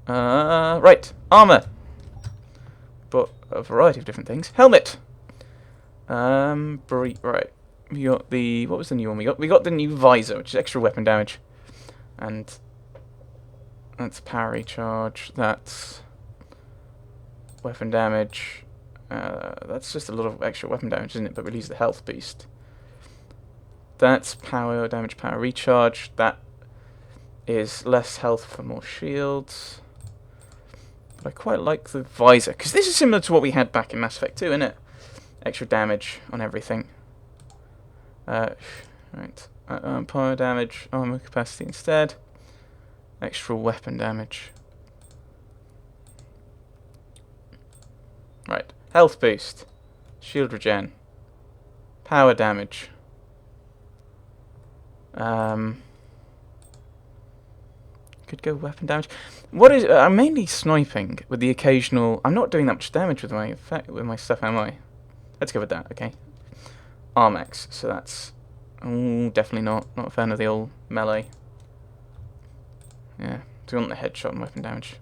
Right. Armor. But a variety of different things. Helmet. Right. We got the... What was the new one we got? We got the new visor, which is extra weapon damage. And that's power recharge. That's weapon damage. That's just a lot of extra weapon damage, isn't it? But we lose the health boost. That's power damage, power recharge. That is less health for more shields. But I quite like the visor, because this is similar to what we had back in Mass Effect 2, isn't it? Extra damage on everything. Right. Power damage, armor capacity instead. Extra weapon damage. Right. Health boost. Shield regen. Power damage. Could go weapon damage. What is? I'm mainly sniping with the occasional. I'm not doing that much damage with my stuff, am I? Let's go with that. Okay. Armax. So that's. Oh, definitely not a fan of the old melee. Yeah. Do we want the headshot and weapon damage?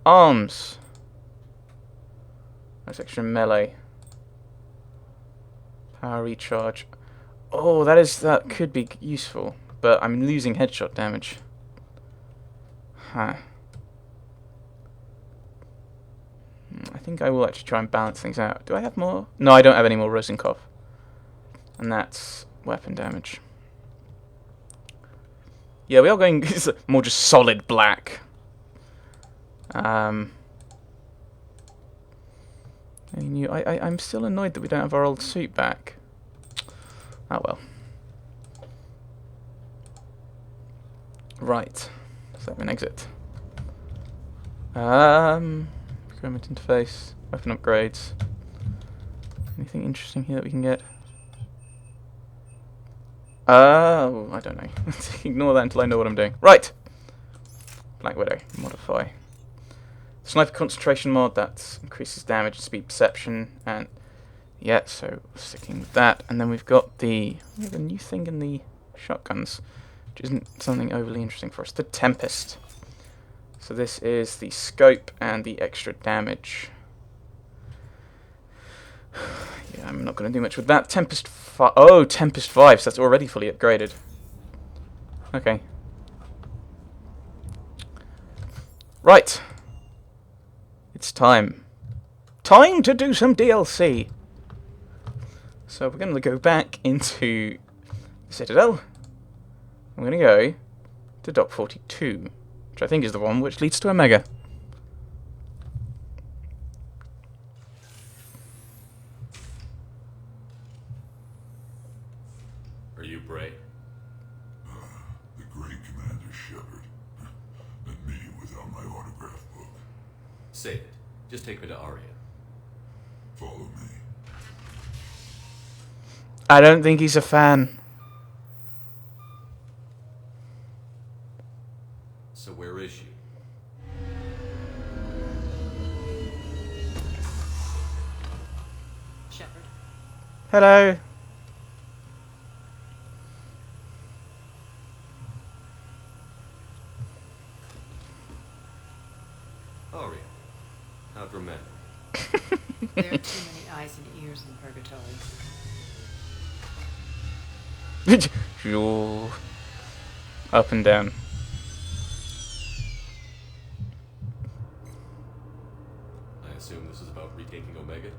Arms. That's extra melee. Power recharge. Oh, that could be useful, but I'm losing headshot damage. Huh. I think I will actually try and balance things out. Do I have more? No, I don't have any more Rosenkopf. And that's weapon damage. Yeah, we are going more just solid black. I'm still annoyed that we don't have our old suit back. Oh well. Right. Let's let me exit. Procurement interface, weapon upgrades. Anything interesting here that we can get? Oh, I don't know. Ignore that until I know what I'm doing. Right! Black Widow, modify. Sniper concentration mod, that increases damage and speed perception, and yeah, so sticking with that. And then we have the new thing in the shotguns, which isn't something overly interesting for us. The Tempest. So this is the scope and the extra damage. Yeah, I'm not going to do much with that. Tempest 5. Oh, Tempest 5, so that's already fully upgraded. Okay. Right. It's time. Time to do some DLC. So we're going to go back into the Citadel. I'm going to go to Dock 42, which I think is the one which leads to Omega. Are you Bray? The great Commander Shepard. And me without my autograph book. Save it. Just take me to Aria. Follow me. I don't think he's a fan. So where is she? Shepard. Hello. Aria. How dramatic. There are too many eyes and ears in purgatory. Up and down. I assume this is about retaking Omega?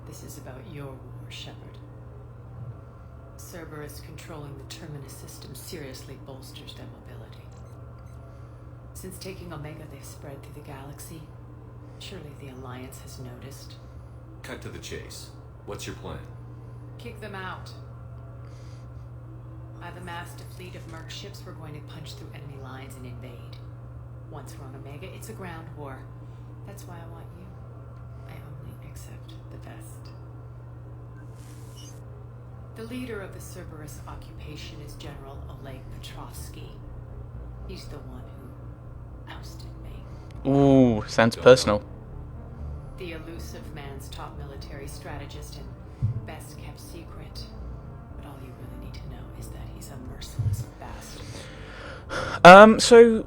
This is about your war, Shepard. Cerberus controlling the Terminus system seriously bolsters their mobility. Since taking Omega, they've spread through the galaxy. Surely the Alliance has noticed. Cut to the chase. What's your plan? Kick them out. I've amassed a fleet of merc ships. We're going to punch through enemy lines and invade. Once we're on Omega, it's a ground war. That's why I want you. I only accept the best. The leader of the Cerberus occupation is General Oleg Petrovsky. He's the one who ousted me. Ooh, sounds personal. The elusive man's top military strategist and best kept secret. But all you really need to know is that he's a merciless bastard. So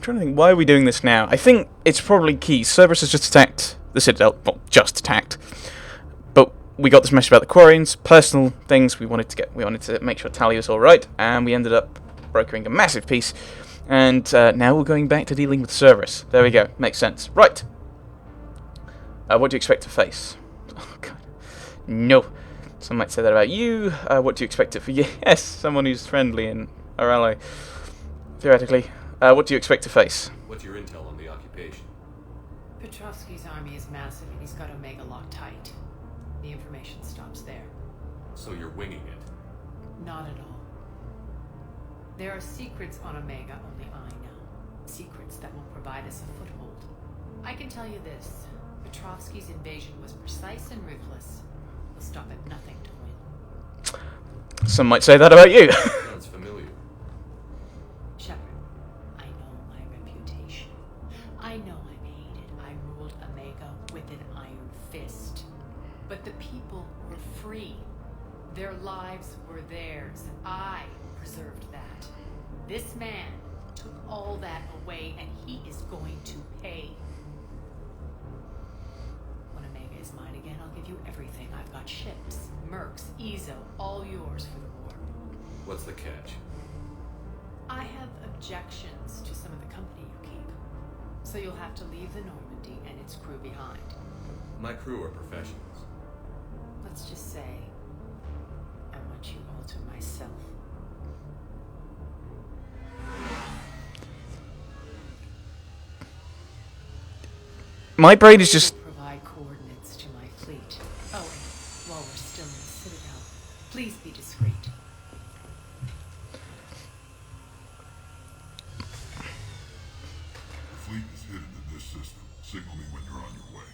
trying to think, why are we doing this now? I think it's probably key. Cerberus has just attacked the Citadel. Well, just attacked. But we got this message about the Quarians, personal things. We wanted to make sure Tali was alright, and we ended up brokering a massive peace. And now we're going back to dealing with Cerberus. There we go. Makes sense. Right. What do you expect to face? Oh, God. No. Some might say that about you. What do you expect it for? Yes, someone who's friendly and our ally. Theoretically. What do you expect to face? What's your intel on the occupation? Petrovsky's army is massive and he's got Omega locked tight. The information stops there. So you're winging it? Not at all. There are secrets on Omega only I know. Secrets that will provide us a foothold. I can tell you this. Petrovsky's invasion was precise and ruthless. We'll stop at nothing to win. Some might say that about you. Sounds familiar. Shepard, I know my reputation. I know I'm hated. I ruled Omega with an iron fist. But the people were free. Their lives were theirs. I preserved that. This man took all that away, and he is going to pay. When Omega is mine again, I'll give you everything. I've got ships, mercs, Ezo, all yours for the war. What's the catch? I have objections to some of the company you keep. So you'll have to leave the Normandy and its crew behind. My crew are professionals. Let's just say I want you all to myself. My brain is just... Provide coordinates to my fleet. Oh, and while we're still in the Citadel, please be discreet. The fleet is hidden in this system. Signal me when you're on your way.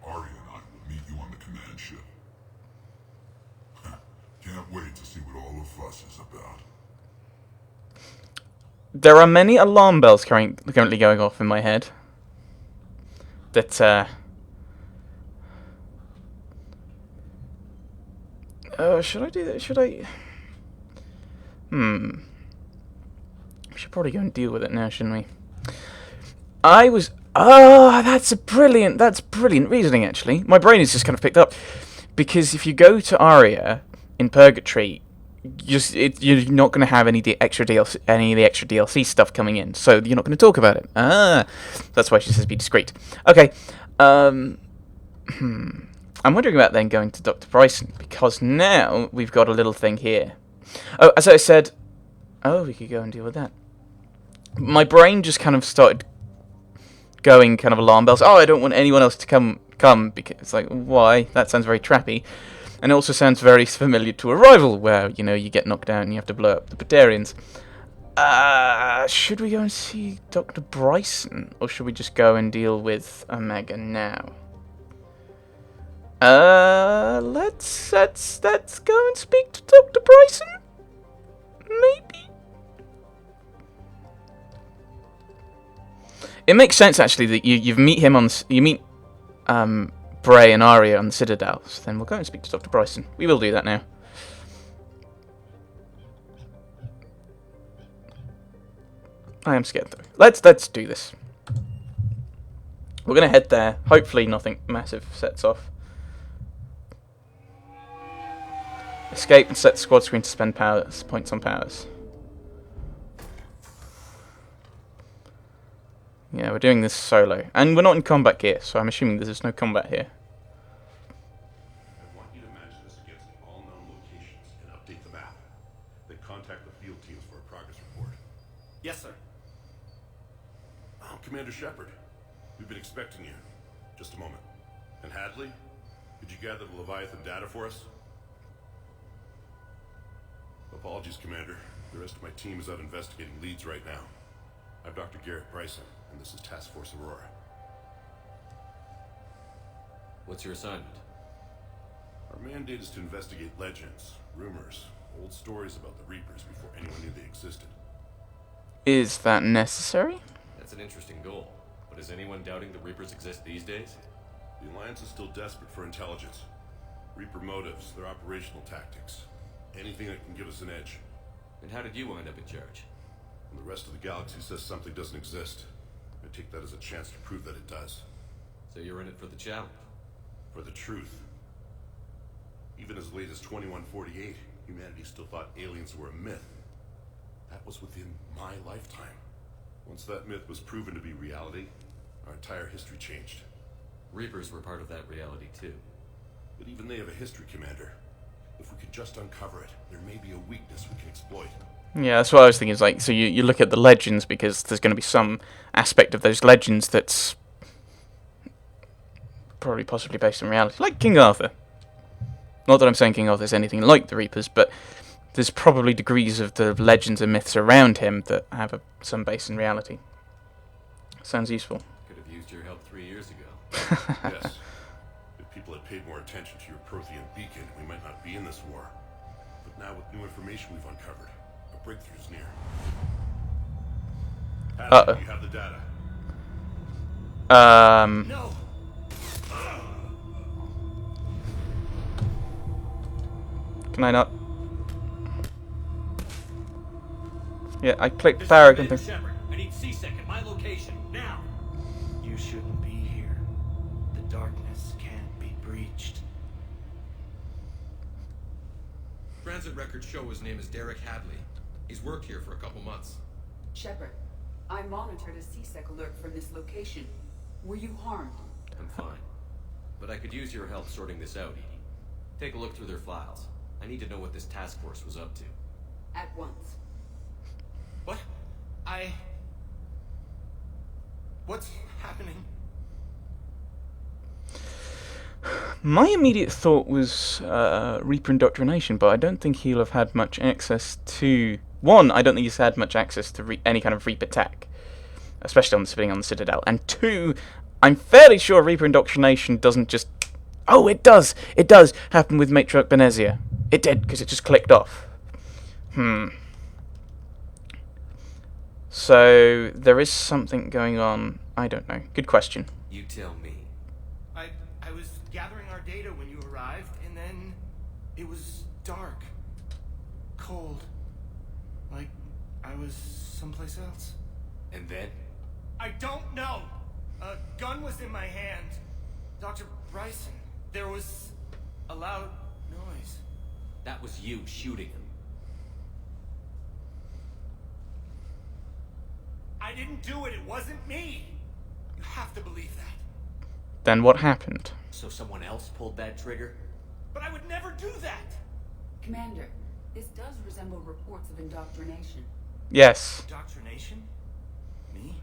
Arya and I will meet you on the command ship. Can't wait to see what all the fuss is about. There are many alarm bells currently going off in my head. That, should I do that? Should I... We should probably go and deal with it now, shouldn't we? That's brilliant reasoning, actually. My brain is just kind of picked up. Because if you go to Arya in Purgatory, you're not going to have any of the extra DLC stuff coming in, so you're not going to talk about it. That's why she says be discreet. Okay, I'm wondering about then going to Dr. Bryson, because now we've got a little thing here. Oh, as I said, we could go and deal with that. My brain just kind of started going kind of alarm bells. Oh, I don't want anyone else to come, because it's like, why? That sounds very trappy. And it also sounds very familiar to Arrival, where, you get knocked down and you have to blow up the Batarians. Should we go and see Dr. Bryson? Or should we just go and deal with Omega now? Let's go and speak to Dr. Bryson? Maybe? It makes sense, actually, that you meet Bray and Arya on the Citadel. So then we'll go and speak to Dr. Bryson. We will do that now. I am scared, though. Let's do this. We're going to head there. Hopefully nothing massive sets off. Escape and set the squad screen to spend points on powers. Yeah, we're doing this solo. And we're not in combat gear, so I'm assuming there's no combat here. I want you to match this against all known locations and update the map. Then contact the field teams for a progress report. Yes, sir. Oh, Commander Shepard. We've been expecting you. Just a moment. And Hadley? Did you gather the Leviathan data for us? Apologies, Commander. The rest of my team is out investigating leads right now. I'm Dr. Garrett Bryson, and this is Task Force Aurora. What's your assignment? Our mandate is to investigate legends, rumors, old stories about the Reapers before anyone knew they existed. Is that necessary? That's an interesting goal. But is anyone doubting the Reapers exist these days? The Alliance is still desperate for intelligence. Reaper motives, their operational tactics. Anything that can give us an edge. And how did you wind up in charge? The rest of the galaxy says something doesn't exist. I take that as a chance to prove that it does. So you're in it for the challenge? For the truth. Even as late as 2148, humanity still thought aliens were a myth. That was within my lifetime. Once that myth was proven to be reality, our entire history changed. Reapers were part of that reality too. But even they have a history, Commander. If we could just uncover it, there may be a weakness we can exploit. Yeah, that's what I was thinking. Is like, so you look at the legends because there's going to be some aspect of those legends that's probably possibly based on reality, like King Arthur. Not that I'm saying King Arthur's anything like the Reapers, but there's probably degrees of the legends and myths around him that have some base in reality. Sounds useful. Could have used your help 3 years ago. Yes. If people had paid more attention to your Prothean beacon, we might not be in this war. But now with new information we've uncovered, a breakthrough's near. Hadley, you have the data. No! Can I not? Yeah, I clicked Farragh and things. Shepard, I need C-Sec at my location, now! You shouldn't be here. The darkness can't be breached. Transit records show his name is Derek Hadley. He's worked here for a couple months. Shepard, I monitored a C-Sec alert from this location. Were you harmed? I'm fine. But I could use your help sorting this out, Edie. Take a look through their files. I need to know what this task force was up to. At once. What? What's happening? My immediate thought was Reaper indoctrination, but I don't think he'll have had much access to... One, I don't think he's had much access to any kind of Reaper tech, especially on sitting on the Citadel. And two, I'm fairly sure Reaper indoctrination doesn't just... Oh, it does! It does happen with Matriarch Benezia. It did, because it just clicked off. So, there is something going on. I don't know. Good question. You tell me. I was gathering our data when you arrived, and then it was dark. Cold. Like I was someplace else. And then? I don't know! A gun was in my hand. Dr. Bryson, there was a loud noise. That was you shooting him. I didn't do it, it wasn't me! You have to believe that. Then what happened? So someone else pulled that trigger? But I would never do that! Commander, this does resemble reports of indoctrination. Yes. Indoctrination? Me?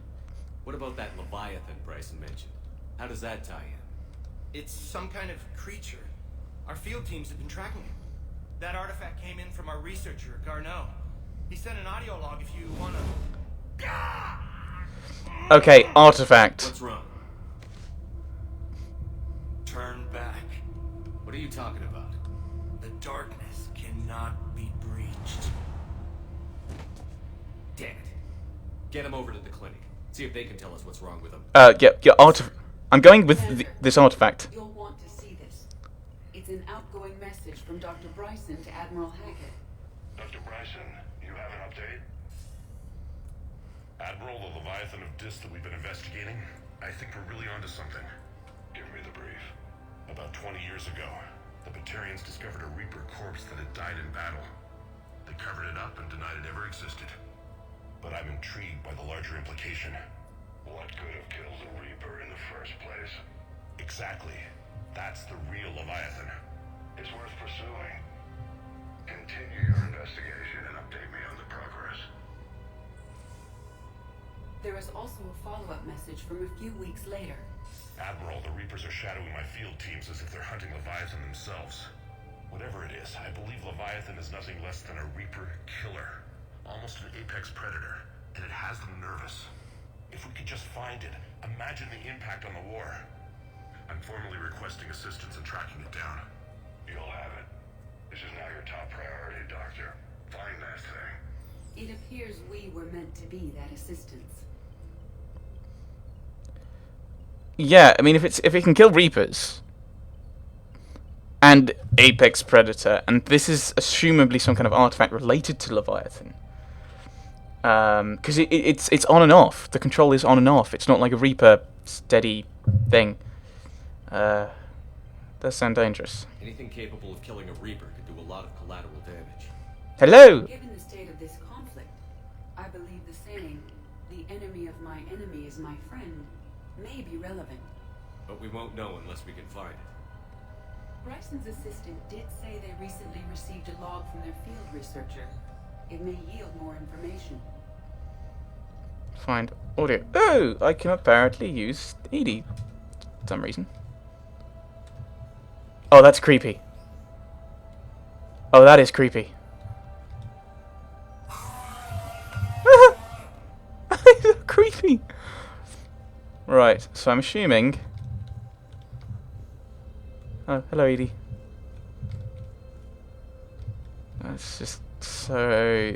What about that Leviathan Bryson mentioned? How does that tie in? It's some kind of creature. Our field teams have been tracking it. That artifact came in from our researcher, Garneau. He sent an audio log if you wanna... Okay, artifact. What's wrong? Turn back. What are you talking about? The darkness cannot be breached. Damn it. Get him over to the clinic. See if they can tell us what's wrong with him. Yeah, I'm going with this artifact. You'll want to see this. It's an outgoing message from Dr. Bryson to Admiral Hackett. Dr. Bryson, you have an update? Admiral, the Leviathan of Dis that we've been investigating, I think we're really onto something. Give me the brief. About 20 years ago, the Batarians discovered a Reaper corpse that had died in battle. They covered it up and denied it ever existed. But I'm intrigued by the larger implication. What could have killed the Reaper in the first place? Exactly. That's the real Leviathan. It's worth pursuing. Continue your investigation and update me on the progress. There is also a follow-up message from a few weeks later. Admiral, the Reapers are shadowing my field teams as if they're hunting Leviathan themselves. Whatever it is, I believe Leviathan is nothing less than a Reaper killer. Almost an apex predator, and it has them nervous. If we could just find it, imagine the impact on the war. I'm formally requesting assistance in tracking it down. You'll have it. This is now your top priority, Doctor. Find that thing. It appears we were meant to be that assistance. Yeah, I mean, if it can kill Reapers and Apex Predator, and this is assumably some kind of artifact related to Leviathan, Because it's on and off. The control is on and off. It's not like a Reaper steady thing. Does sound dangerous. Anything capable of killing a Reaper could do a lot of collateral damage. Hello! Given the state of this conflict, I believe the saying, "The enemy of my enemy is my friend," may be relevant. But we won't know unless we can find it. Bryson's assistant did say they recently received a log from their field researcher. It may yield more information. Find audio. Oh! I can apparently use ED for some reason. Oh, that's creepy. Oh, that is creepy. It's creepy. Right, so I'm assuming... Oh, hello, Edie. That's just so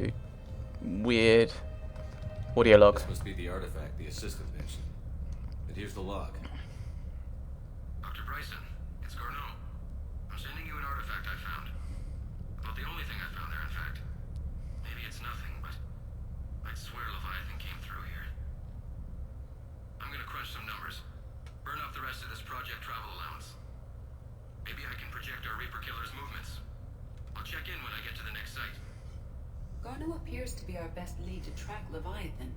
weird. Audio log. This must be the artifact the assistant mentioned. And here's the log. Dr. Bryson, it's Garneau. I'm sending you an artifact I found. About the only thing I found there, in fact. Maybe it's nothing, but I'd swear Leviathan came through here. I'm gonna crunch some numbers. Burn up the rest of this project travel allowance. Maybe I can project our Reaper killer's movements. I'll check in when I get to the next site. Garneau appears to be our best lead to track Leviathan,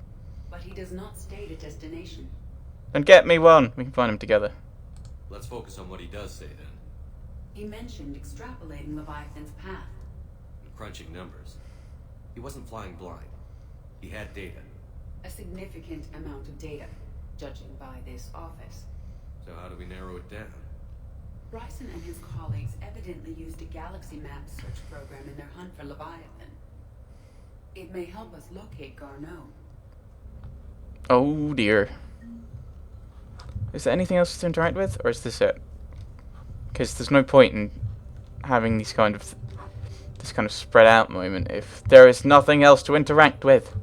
but he does not state a destination. And get me one. We can find them together. Let's focus on what he does say then. He mentioned extrapolating Leviathan's path. And crunching numbers. He wasn't flying blind. He had data. A significant amount of data, judging by this office. So how do we narrow it down? Bryson and his colleagues evidently used a galaxy map search program in their hunt for Leviathan. It may help us locate Garneau. Oh dear. Is there anything else to interact with, or is this it? Because there's no point in having this kind of spread out moment if there is nothing else to interact with.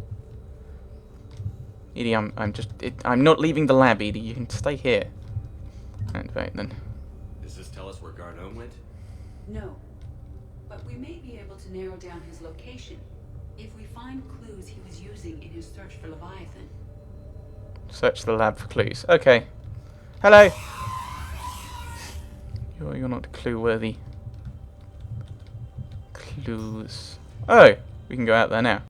Edie, I'm not leaving the lab, Edie. You can stay here. And wait then. Does this tell us where Garneau went? No, but we may be able to narrow down his location if we find clues he was using in his search for Leviathan. Search the lab for clues. Okay. Hello. You're not clue worthy. Clues. Oh, we can go out there now.